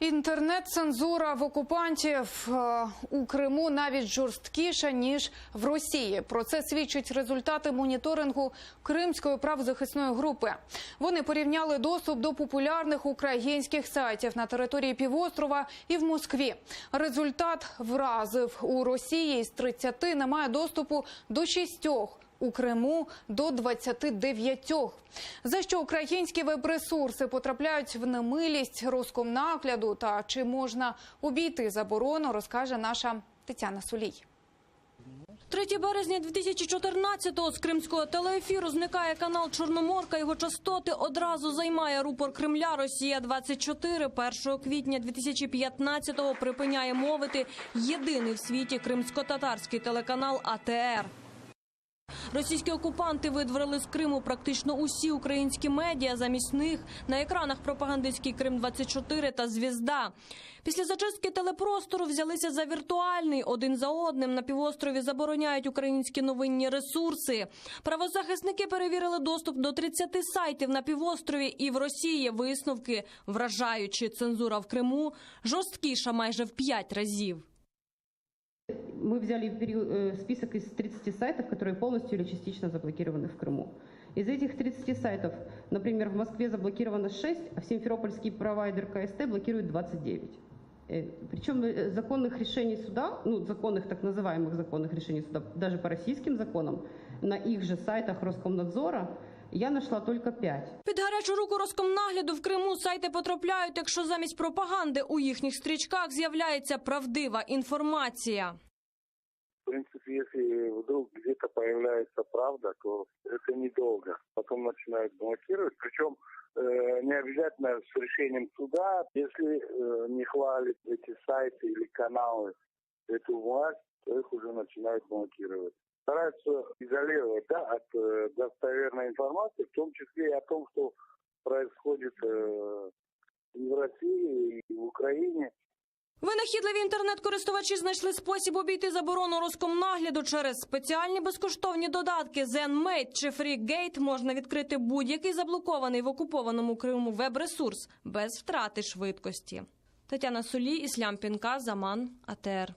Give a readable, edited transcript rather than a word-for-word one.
Інтернет-цензура в окупантів у Криму навіть жорсткіша, ніж в Росії. Про це свідчать результати моніторингу Кримської правозахисної групи. Вони порівняли доступ до популярних українських сайтів на території півострова і в Москві. Результат вразив: у Росії із 30 немає доступу до 6, у Криму – до 29. За що українські веб-ресурси потрапляють в немилість Роскомнагляду та чи можна обійти заборону, розкаже наша Тетяна Сулій. 3 березня 2014-го з кримського телеефіру зникає канал «Чорноморка». Його частоти одразу займає рупор Кремля «Росія-24». 1 квітня 2015-го припиняє мовити єдиний в світі кримсько-татарський телеканал АТР. Російські окупанти видворили з Криму практично усі українські медіа. Замість них на екранах пропагандистський Крим-24 та «Звізда». Після зачистки телепростору взялися за віртуальний. Один за одним на півострові забороняють українські новинні ресурси. Правозахисники перевірили доступ до 30 сайтів на півострові і в Росії. Висновки вражаючі: цензура в Криму жорсткіша майже в 5 разів. Мы взяли список из 30 сайтов, которые полностью или частично заблокированы в Крыму. Из этих 30 сайтов, например, в Москве заблокировано 6, а в Симферопольский провайдер КСТ блокирует 29. Причем законных решений суда, законных, так называемых законных решений суда, даже по российским законам, на их же сайтах Роскомнадзора я знайшла тільки 5. Під гарячу руку Роскомнагляду в Криму сайти потрапляють, якщо замість пропаганди у їхніх стрічках з'являється правдива інформація. В принципе, если вдруг где-то появляется правда, то это недолго. Потом начинают блокировать. Причем не обязательно с решением суда. Если не хвалят эти сайты или каналы эту власть, то их уже начинают блокировать. Стараются изолировать от достоверной информации, в том числе и о том, что происходит и в России, и в Украине. Винахідливі інтернет-користувачі знайшли спосіб обійти заборону Роскомнагляду. Через спеціальні безкоштовні додатки ZenMate чи FreeGate можна відкрити будь-який заблокований в окупованому Криму веб-ресурс без втрати швидкості. Тетяна Сулій, Ислам Пінка, Заман, АТР.